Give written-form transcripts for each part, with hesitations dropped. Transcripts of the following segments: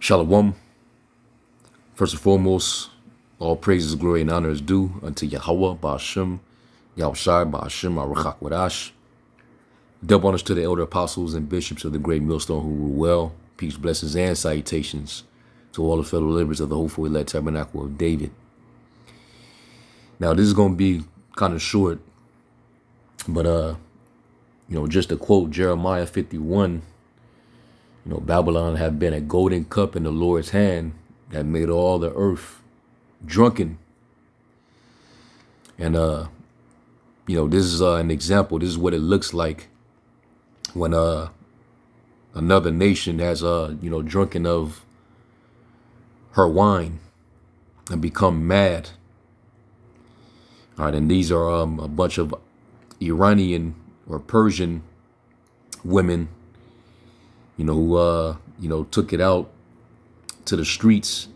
Shalom. First and foremost, all praises, glory, and honor is due unto Yahweh, Ba'ashem, Yahushai, Ba'ashem, Arachak Wadash. Double honors to the elder apostles and bishops of the great millstone who rule well. Peace, blessings, and salutations to all the fellow laborers of the hopeful elect tabernacle of David. Now, this is going to be kind of short, but, just to quote Jeremiah 51, Babylon had been a golden cup in the Lord's hand that made all the earth drunken. And, this is an example. This is what it looks like when another nation has, drunken of her wine and become mad. All right, and these are a bunch of Iranian or Persian women, who, took it out to the streets,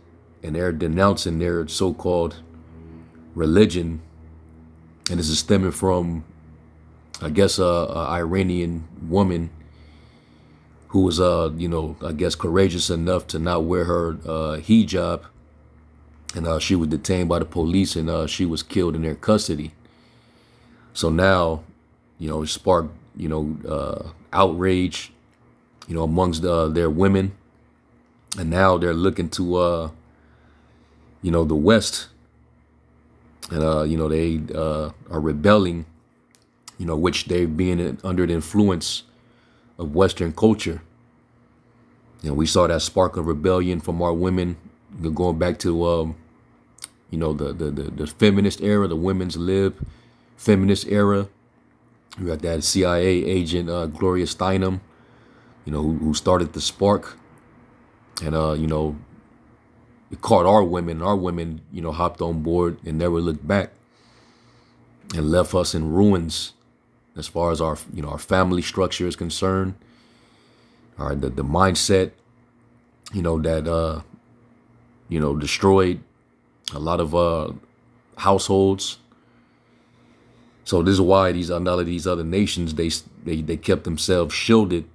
and they're denouncing their so-called religion. And this is stemming from, I guess, a Iranian woman who was, courageous enough to not wear her hijab. And she was detained by the police, and she was killed in their custody. So now, it sparked, outrage, amongst their women. And now they're looking to, the West. And, they are rebelling, which they've been under the influence of Western culture. We saw that spark of rebellion from our women, going back to, the feminist era, the women's lib feminist era. We got that CIA agent, Gloria Steinem, who started the spark. And, it caught our women. Our women, hopped on board and never looked back and left us in ruins as far as our, our family structure is concerned. All right, the mindset, that, destroyed a lot of households. So this is why a lot of these other nations, they kept themselves shielded,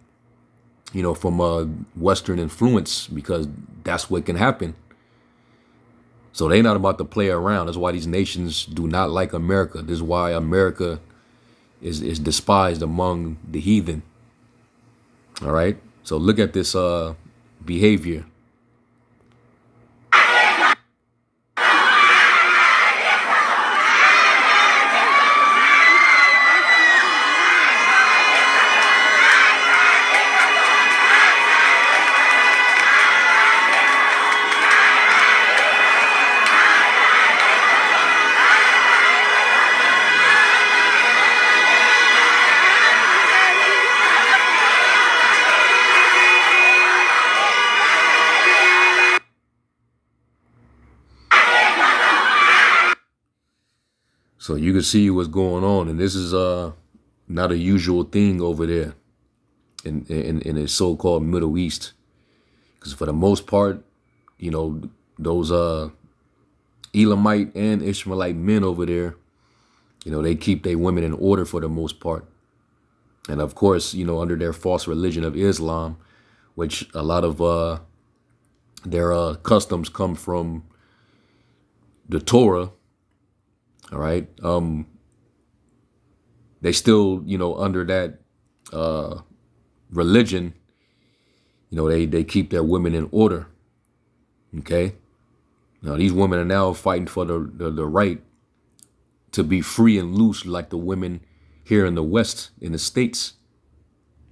from Western influence, because that's what can happen. So they're not about to play around. That's why these nations do not like America. This is why America is despised among the heathen. All right. So look at this behavior. So you can see what's going on, and this is not a usual thing over there in the so-called Middle East, because for the most part, those Elamite and Ishmaelite men over there, they keep their women in order for the most part, and of course, under their false religion of Islam, which a lot of their customs come from the Torah. All right. They still, under that religion, they keep their women in order. OK. Now, these women are now fighting for the right to be free and loose, like the women here in the West, in the States,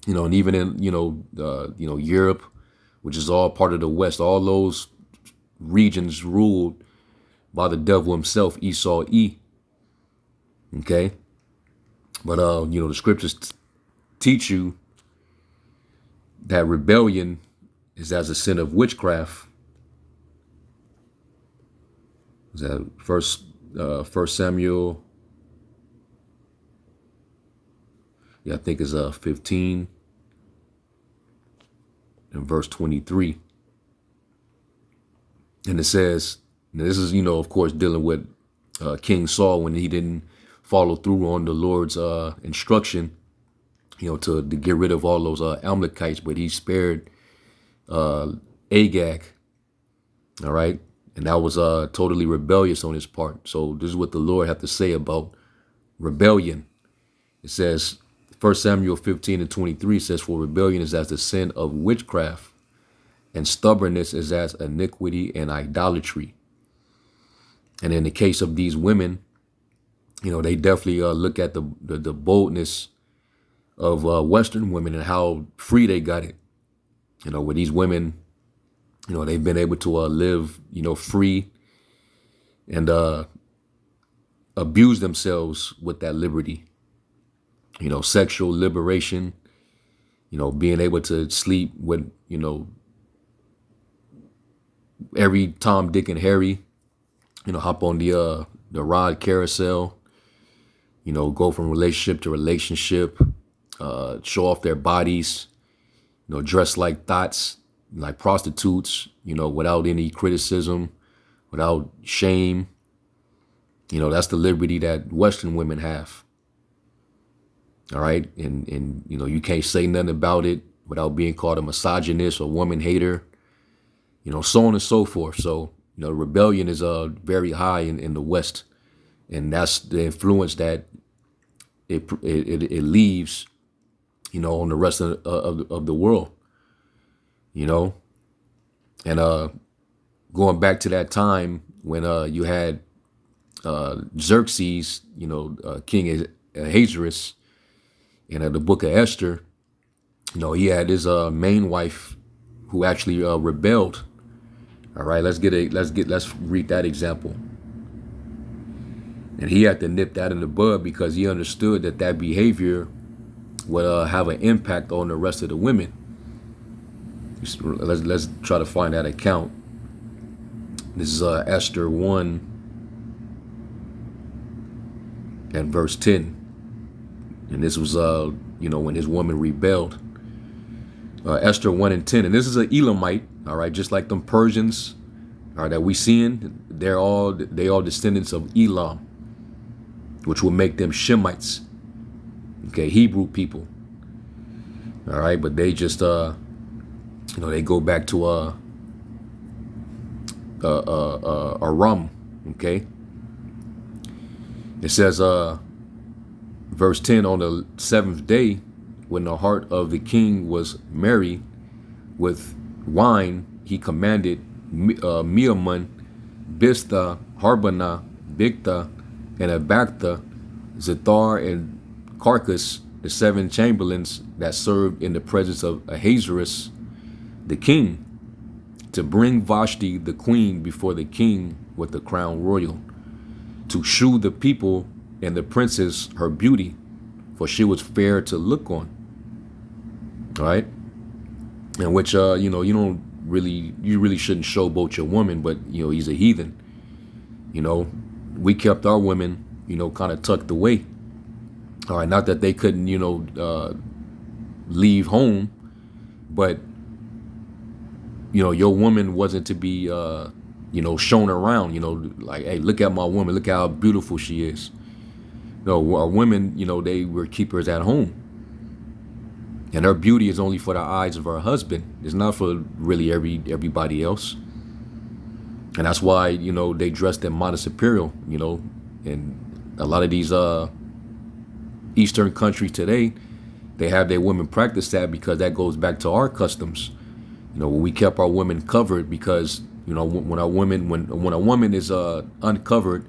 and even in, Europe, which is all part of the West. All those regions ruled by the devil himself, Esau E. Okay. But, the scriptures teach you that rebellion is as a sin of witchcraft. Is that First Samuel? Yeah, I think it's 15 and verse 23. And it says, and this is, of course, dealing with King Saul when he didn't follow through on the Lord's instruction, to get rid of all those Amalekites, but he spared Agag. All right. And that was totally rebellious on his part. So this is what the Lord had to say about rebellion. It says, 1 Samuel 15:23 says, for rebellion is as the sin of witchcraft, and stubbornness is as iniquity and idolatry. And in the case of these women, they definitely look at the boldness of Western women and how free they got it. Where these women, they've been able to live, free and abuse themselves with that liberty. Sexual liberation, being able to sleep with, every Tom, Dick, and Harry, hop on the rod carousel, go from relationship to relationship, show off their bodies, dress like thoughts, like prostitutes, without any criticism, without shame. That's the liberty that Western women have. All right. And you can't say nothing about it without being called a misogynist or woman hater, so on and so forth. So, rebellion is very high in the West. And that's the influence that it leaves, on the rest of the world, and going back to that time when you had Xerxes, King Ahasuerus, in the book of Esther, he had his main wife who actually rebelled. All right, let's read that example. And he had to nip that in the bud because he understood that behavior would have an impact on the rest of the women. Let's try to find that account. This is Esther 1 and verse 10. And this was, when his woman rebelled. Esther 1 and 10. And this is an Elamite, all right, just like them Persians, all right, that we seeing. They all descendants of Elam, which will make them Shemites, okay, Hebrew people. All right, but they just, they go back to Aram, okay. It says, verse 10, on the 7th day, when the heart of the king was merry with wine, he commanded Meamun, Bistha, Harbana, Bigtha, and Abagtha, Zethar, and Carcass, the 7 chamberlains that served in the presence of Ahasuerus, the king, to bring Vashti, the queen, before the king with the crown royal, to shew the people and the princess her beauty, for she was fair to look on. All right, and which you really shouldn't showboat your woman, but he's a heathen. We kept our women, kind of tucked away. All right, not that they couldn't, leave home, but your woman wasn't to be shown around. Like, hey, look at my woman, look how beautiful she is. No, our women, they were keepers at home. And her beauty is only for the eyes of her husband. It's not for really everybody else. And that's why, they dressed in modest apparel, and a lot of these Eastern countries today, they have their women practice that because that goes back to our customs. When we kept our women covered, because, when a woman is uncovered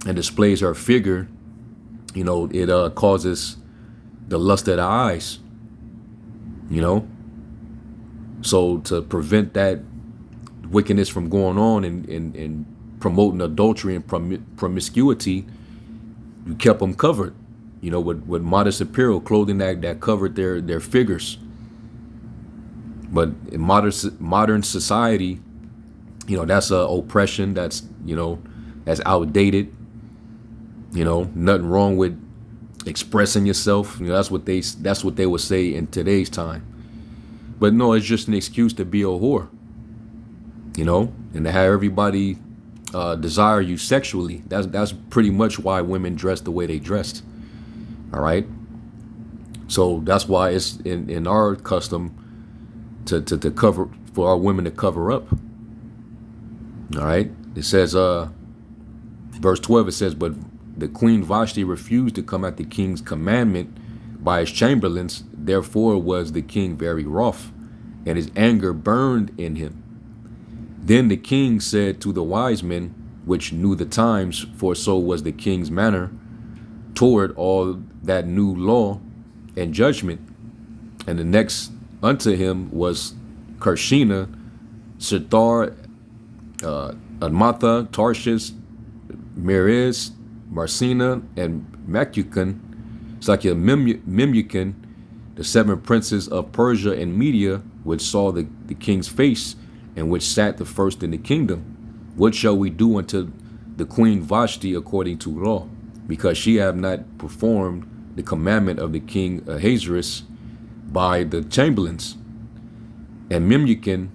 and displays her figure, it causes the lust of the eyes, So to prevent that wickedness from going on and promoting adultery and promiscuity, you kept them covered, with modest apparel, clothing that covered their figures. But in modern society, that's oppression. That's that's outdated. Nothing wrong with expressing yourself. That's what they would say in today's time. But no, it's just an excuse to be a whore. And to have everybody desire you sexually. That's pretty much why women dress the way they dressed. All right. So that's why it's in our custom to cover for our women to cover up. All right. It says, verse 12, it says, but the Queen Vashti refused to come at the king's commandment by his chamberlains. Therefore was the king very wroth, and his anger burned in him. Then the king said to the wise men, which knew the times, for so was the king's manner toward all that knew law and judgment. And the next unto him was Karshina, Sithar, Admatha, Tarshish, Meres, Marcina, and Macucan, Memucan, the 7 princes of Persia and Media, which saw the king's face, and which sat the first in the kingdom. What shall we do unto the queen Vashti according to law? Because she have not performed the commandment of the king Ahasuerus by the chamberlains. And Memucan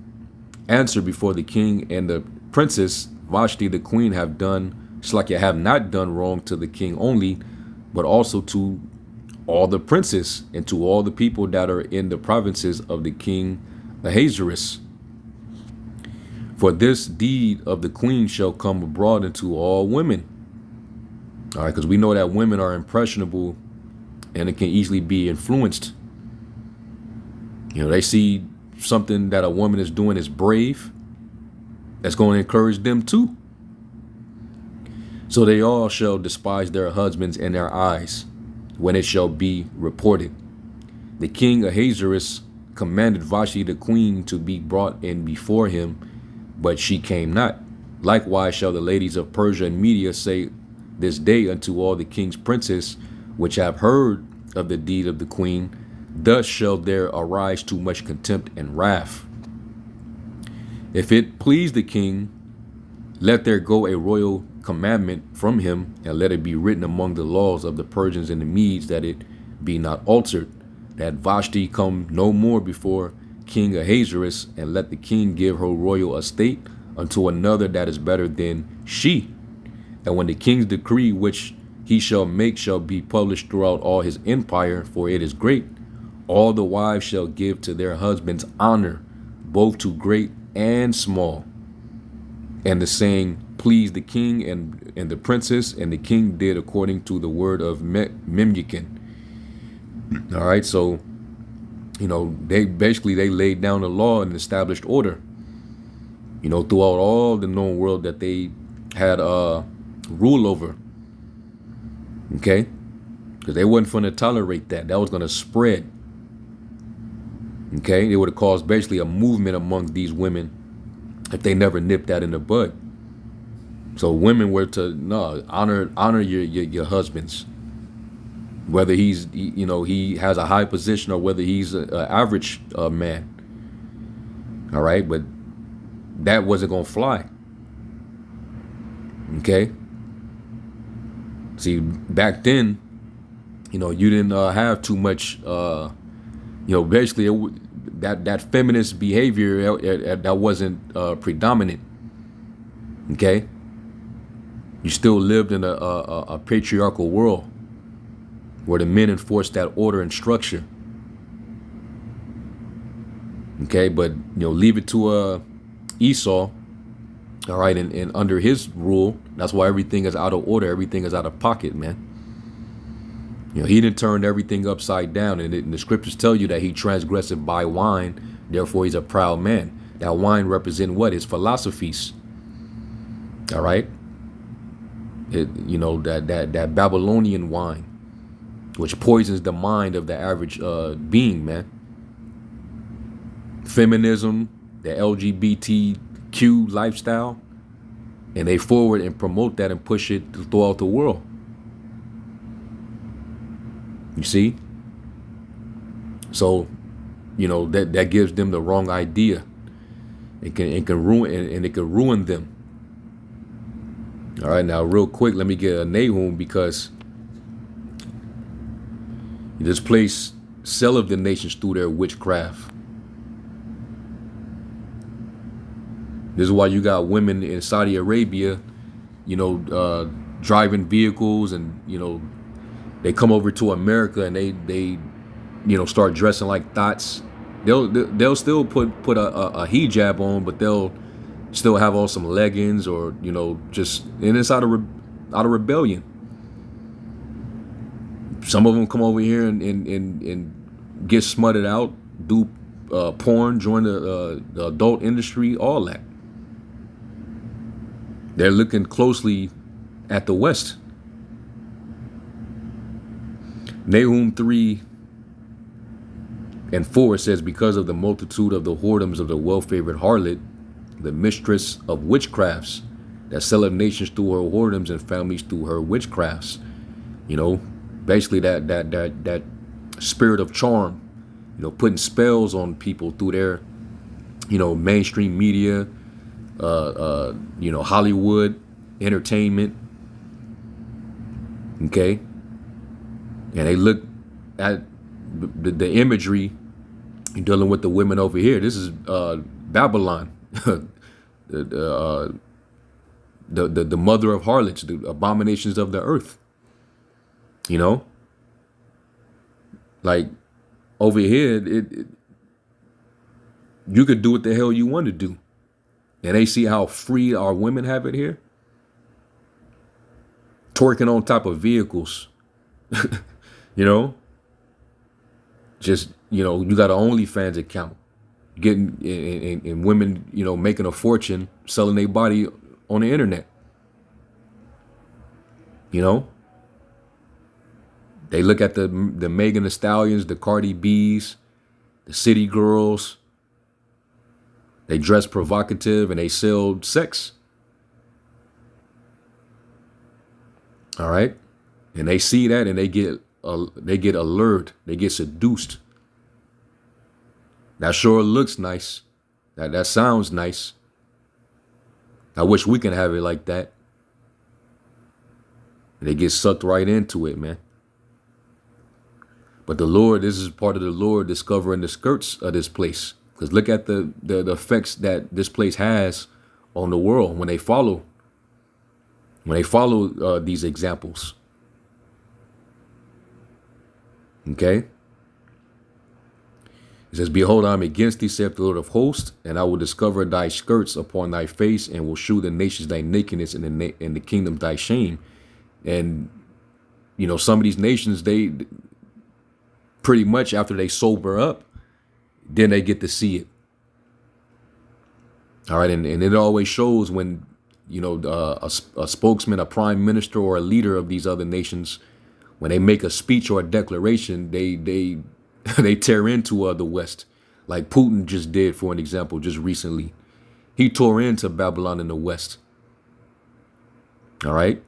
answered before the king and the princess Vashti the queen have done, Shlakia have not done wrong to the king only, but also to all the princes and to all the people that are in the provinces of the king Ahasuerus. For this deed of the queen shall come abroad into all women. All right, because we know that women are impressionable and it can easily be influenced. You know, they see something that a woman is doing is brave, that's going to encourage them too. So they all shall despise their husbands in their eyes when it shall be reported. The king Ahasuerus commanded Vashti the queen to be brought in before him, but she came not. Likewise shall the ladies of Persia and Media say this day unto all the king's princes, which have heard of the deed of the queen, thus shall there arise too much contempt and wrath. If it please the king, let there go a royal commandment from him, and let it be written among the laws of the Persians and the Medes, that it be not altered, that Vashti come no more before King Ahasuerus, and let the king give her royal estate unto another that is better than she. And when the king's decree which he shall make shall be published throughout all his empire, for it is great, all the wives shall give to their husbands honor, both to great and small. And the saying pleased the king and the princess, and the king did according to the word of Memucan. All right, so you know, they laid down the law and established order, you know, throughout all the known world that they had rule over. Okay, because they wasn't going to tolerate that. That was going to spread. Okay, it would have caused basically a movement among these women if they never nipped that in the bud. So women were to honor your husbands, whether he's, you know, he has a high position or whether he's an average man. All right, but that wasn't gonna fly. Okay. See, back then, you know, you didn't have too much. You know, basically that feminist behavior that wasn't predominant. Okay. You still lived in a patriarchal world where the men enforced that order and structure. Okay, but you know, leave it to Esau. All right, and under his rule, that's why everything is out of order, everything is out of pocket, man. You know, he didn't turn everything upside down, and the scriptures tell you that he transgressed by wine, therefore he's a proud man. That wine represent what? His philosophies. All right. You know, that Babylonian wine, which poisons the mind of the average being, man. Feminism, the LGBTQ lifestyle, and they forward and promote that and push it throughout the world. You see? So, you know, that gives them the wrong idea. It can ruin them. All right, now real quick, let me get a Nahum, because this place selleth the nations through their witchcraft. This is why you got women in Saudi Arabia, you know, driving vehicles, and you know, they come over to America and they you know, start dressing like thoughts, They'll still put a hijab on, but they'll still have on some leggings, or just, and it's out of rebellion. Some of them come over here and get smutted out, do porn, join the adult industry, all that. They're looking closely at the West. Nahum 3:4 says, because of the multitude of the whoredoms of the well-favored harlot, the mistress of witchcrafts, that selleth nations through her whoredoms and families through her witchcrafts. Basically that spirit of charm, putting spells on people through their, mainstream media, Hollywood entertainment. Okay. And they look at the imagery dealing with the women over here. This is Babylon, the mother of harlots, the abominations of the earth. Like over here, you could do what the hell you want to do, and they see how free our women have it here, twerking on top of vehicles. Just, you got an OnlyFans account, getting and women, making a fortune selling their body on the internet. They look at the Megan Thee Stallions, the Cardi B's, the City Girls. They dress provocative and they sell sex. All right, and they see that and they get allured. They get seduced. That sure looks nice. That sounds nice. I wish we can have it like that. And they get sucked right into it, man. But the Lord, this is part of the Lord discovering the skirts of this place. Because look at the effects that this place has on the world when they follow these examples. Okay. It says, behold, I am against thee, saith the Lord of hosts, and I will discover thy skirts upon thy face, and will shew the nations thy nakedness, and the kingdom thy shame. And, some of these nations, they pretty much after they sober up, then they get to see it. All right. And it always shows when, a spokesman, a prime minister, or a leader of these other nations, when they make a speech or a declaration, they tear into the West, like Putin just did, for an example, just recently. He tore into Babylon in the West. All right.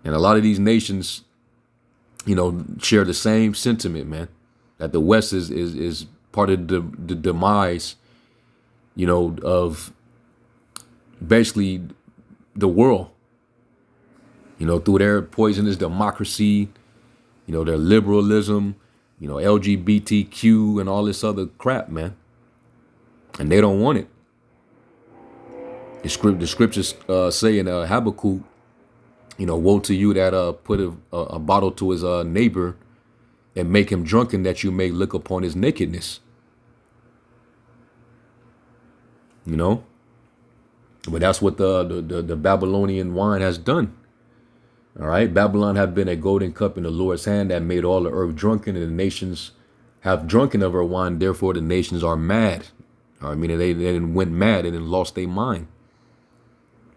And a lot of these nations, share the same sentiment, man, that the West is part of the demise, of basically the world, through their poisonous democracy, their liberalism, LGBTQ and all this other crap, man. And they don't want it. The scriptures say in Habakkuk, woe to you that put a bottle to his neighbor and make him drunken, that you may look upon his nakedness. But that's what the Babylonian wine has done. All right. Babylon have been a golden cup in the Lord's hand that made all the earth drunken, and the nations have drunken of her wine. Therefore, the nations are mad. All right, meaning they then went mad and then lost their mind.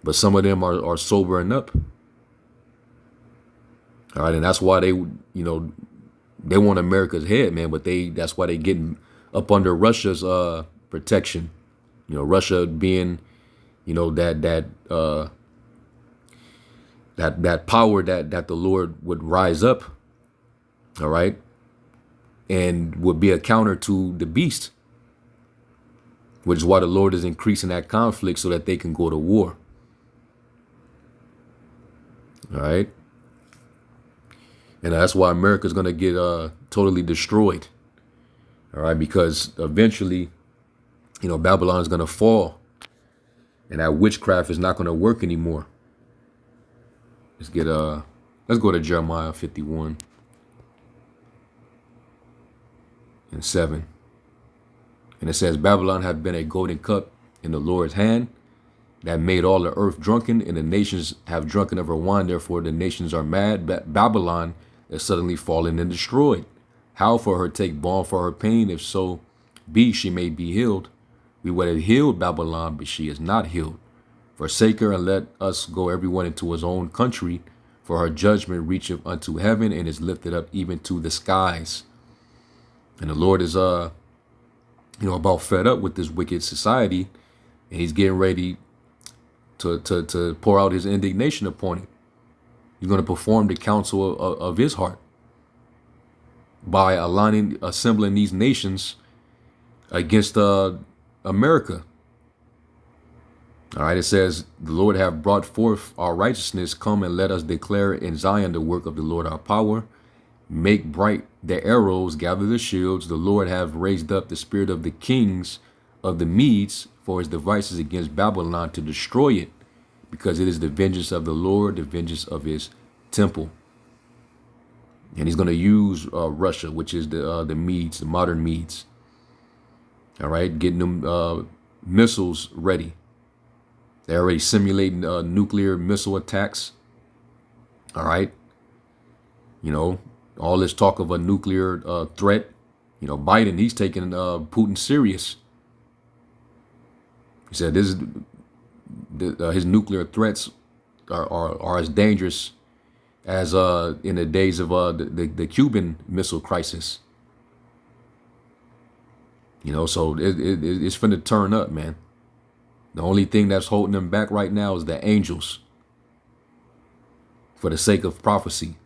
But some of them are sobering up. All right. And that's why they want America's head, man. But that's why they getting up under Russia's protection. Russia being, that power that the Lord would rise up, all right, and would be a counter to the beast, which is why the Lord is increasing that conflict so that they can go to war. All right. And that's why America's going to get totally destroyed. All right. Because eventually, Babylon's going to fall, and that witchcraft is not going to work anymore. Let's go to Jeremiah 51:7. And it says, Babylon hath been a golden cup in the Lord's hand, that made all the earth drunken, and the nations have drunken of her wine. Therefore the nations are mad. Babylon is suddenly fallen and destroyed. How for her take balm for her pain? If so be she may be healed. We would have healed Babylon, but she is not healed. Forsake her, and let us go everyone into his own country. For her judgment reacheth unto heaven, and is lifted up even to the skies. And the Lord is about fed up with this wicked society, and he's getting ready to pour out his indignation upon it. He's going to perform the counsel of his heart by assembling these nations against America. All right, it says, the Lord have brought forth our righteousness. Come and let us declare in Zion the work of the Lord our power. Make bright the arrows, gather the shields. The Lord have raised up the spirit of the kings of the Medes for his devices against Babylon, to destroy it, because it is the vengeance of the Lord, the vengeance of his temple. And he's going to use Russia, which is the Medes, the modern Medes. All right, getting them missiles ready. They're already simulating nuclear missile attacks. All right. All this talk of a nuclear threat. Biden, he's taking Putin serious. He said this is his nuclear threats are as dangerous as in the days of the Cuban Missile Crisis. So it's finna turn up, man. The only thing that's holding them back right now is the angels, for the sake of prophecy.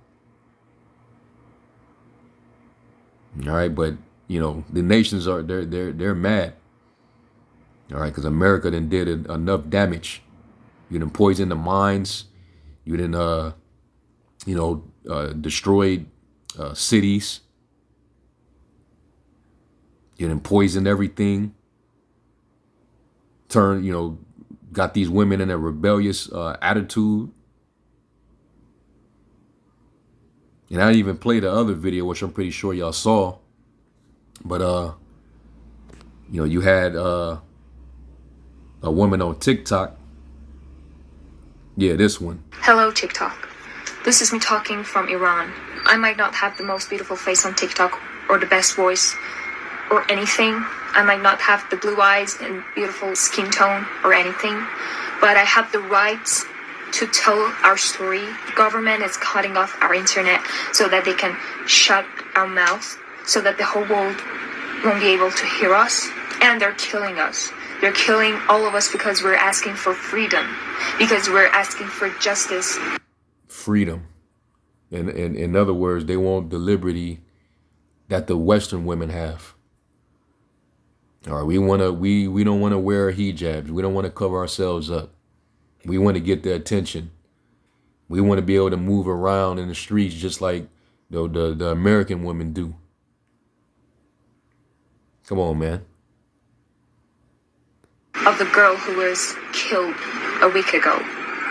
All right, but the nations they're mad. All right, because America done did enough damage. You done poisoned the mines. You done destroyed cities. You done poisoned everything. Got these women in a rebellious attitude. And I didn't even play the other video, which I'm pretty sure y'all saw. But you had a woman on TikTok. Yeah, this one. Hello, TikTok. This is me talking from Iran. I might not have the most beautiful face on TikTok, or the best voice, or anything. I might not have the blue eyes and beautiful skin tone or anything, but I have the right to tell our story. The government is cutting off our internet so that they can shut our mouths, so that the whole world won't be able to hear us. And they're killing us. They're killing all of us because we're asking for freedom, because we're asking for justice. Freedom. In other words, they want the liberty that the Western women have. All right, we don't want to wear hijabs. We don't want to cover ourselves up. We want to get their attention. We want to be able to move around in the streets just like the American women do. Come on, man. Of the girl who was killed a week ago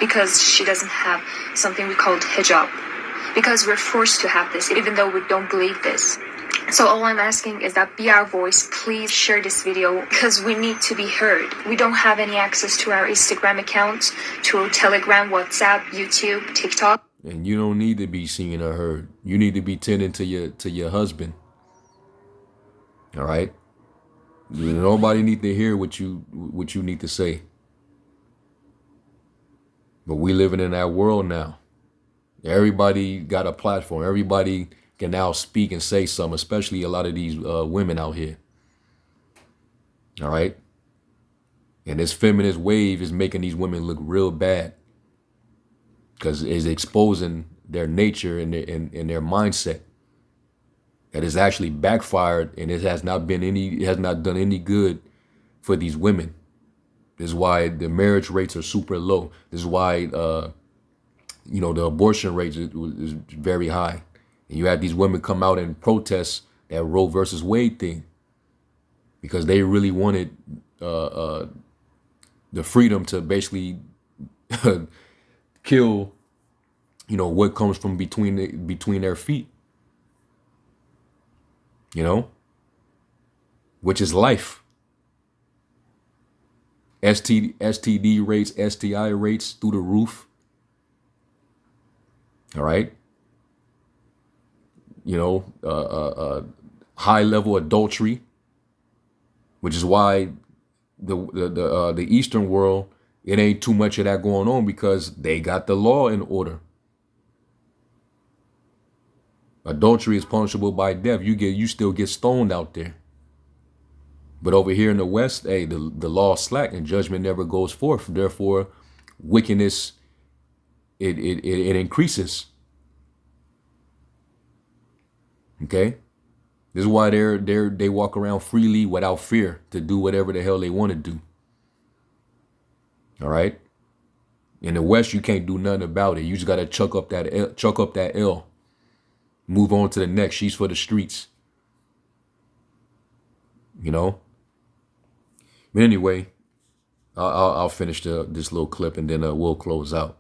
because she doesn't have something we call hijab. Because we're forced to have this, even though we don't believe this. So all I'm asking is that be our voice. Please share this video because we need to be heard. We don't have any access to our Instagram accounts, to Telegram, WhatsApp, YouTube, TikTok. And you don't need to be seen or heard. You need to be tending to your husband. All right. Nobody need to hear what you need to say. But we living in that world now. Everybody got a platform. Everybody can now speak and say something, especially a lot of these women out here. All right. And this feminist wave is making these women look real bad because it's exposing their nature and their mindset. That is actually backfired, and it has not done any good for these women. This is why the marriage rates are super low. This is why the abortion rate is very high. And you had these women come out and protest that Roe versus Wade thing because they really wanted the freedom to basically kill, what comes from between their feet. Which is life. STD rates, STI rates through the roof. All right. You know, high level adultery, which is why the Eastern world, it ain't too much of that going on because they got the law in order. Adultery is punishable by death. You still get stoned out there. But over here in the West, hey, the law is slack and judgment never goes forth. Therefore, wickedness it increases. Okay, this is why they walk around freely without fear to do whatever the hell they want to do. All right. In the West, you can't do nothing about it. You just gotta chuck up that L. Move on to the next. She's for the streets. You know. But anyway, I'll finish this little clip and then we'll close out.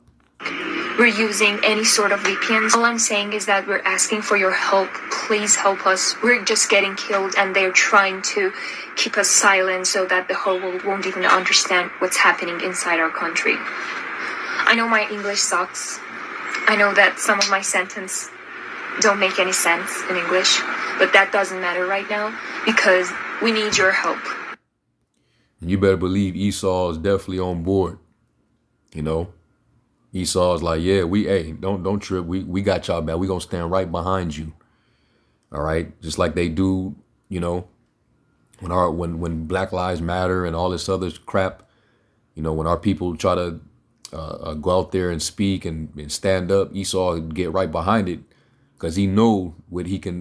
We're using any sort of VPNs. All I'm saying is that we're asking for your help. Please help us. We're just getting killed and they're trying to keep us silent so that the whole world won't even understand what's happening inside our country. I know my English sucks. I know that some of my sentences don't make any sense in English, but that doesn't matter right now because we need your help. You better believe Esau is definitely on board. You know, Esau is like, yeah, don't trip. We got y'all, man. We gonna stand right behind you. All right, just like they do. You know, when Black Lives Matter and all this other crap. You know, when our people try to go out there and speak and stand up, Esau get right behind it because he know what he can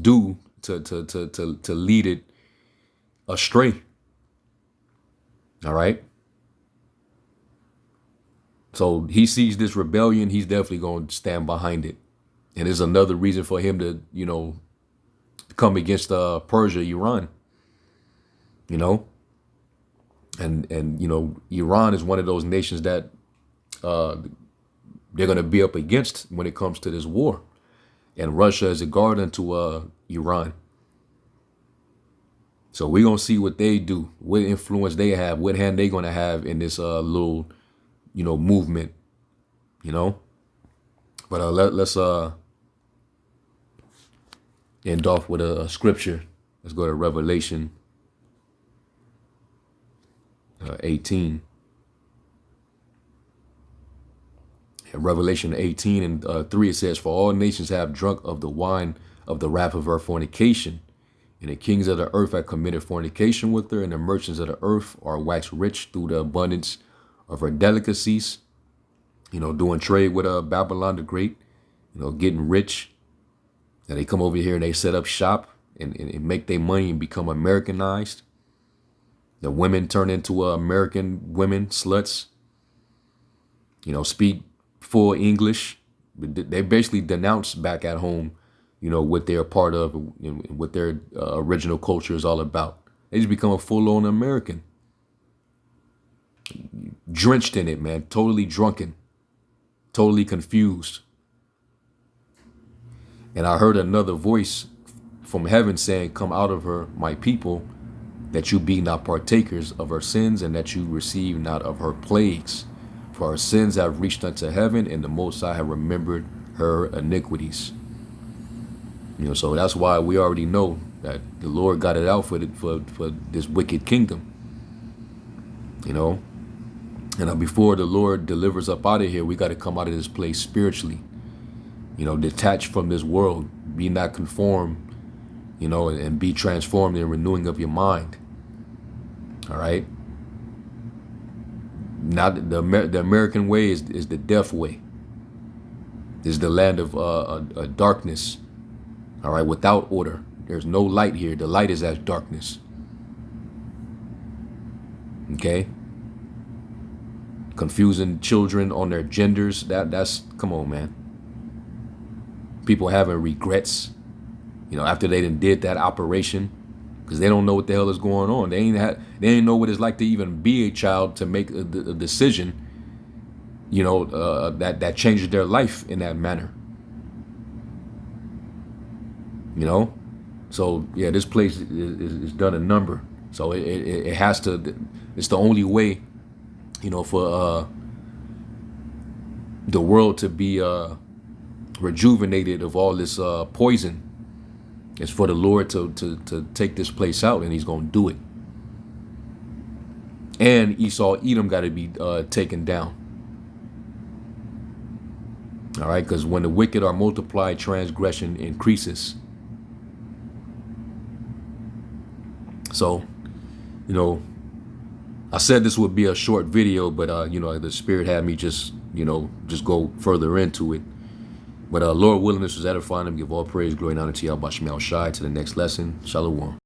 do to lead it astray. All right. So he sees this rebellion. He's definitely going to stand behind it. And there's another reason for him to, you know, come against Persia, Iran. You know, and you know, Iran is one of those nations that they're going to be up against when it comes to this war. And Russia is a guard unto Iran. So we're going to see what they do, what influence they have, what hand they're going to have in this little, you know, movement, you know. But let's end off with a scripture. Let's go to Revelation 18. In Revelation 18 and 3, it says, "For all nations have drunk of the wine of the wrath of her fornication. And the kings of the earth have committed fornication with her, and the merchants of the earth are waxed rich through the abundance of her delicacies." You know, doing trade with Babylon the Great, you know, getting rich. And they come over here and they set up shop and make their money and become Americanized. The women turn into American women, sluts. You know, speak full English. They basically denounce back at home, you know, what they're a part of and what their original culture is all about. They just become a full-on American. Drenched in it, man. Totally drunken. Totally confused. And I heard another voice from heaven saying, "Come out of her, my people, that you be not partakers of her sins, and that you receive not of her plagues. For her sins have reached unto heaven, and the Most High have remembered her iniquities." You know, so that's why we already know that the Lord got it out for this wicked kingdom. You know, and before the Lord delivers up out of here, we got to come out of this place spiritually. You know, detach from this world, be not conformed, you know, and be transformed in the renewing of your mind. All right. Now the American way is the death way. This is the land of darkness. All right, without order. There's no light here. The light is as darkness. Okay. Confusing children on their genders. That's come on, man. People having regrets, you know, after they did that operation, because they don't know what the hell is going on. They ain't know what it's like to even be a child, to make a decision, you know, that changes their life in that manner. You know, so yeah, this place is done a number. So it has to. It's the only way, you know, for the world to be rejuvenated of all this poison. It's for the Lord to take this place out, and He's gonna do it. And Esau, Edom got to be taken down. All right, because when the wicked are multiplied, transgression increases. So, you know, I said this would be a short video, but you know, the Spirit had me just go further into it. But Lord willing, this was edifying. Give all praise, glory, and honor to Yahweh Shai. To the next lesson. Shalom.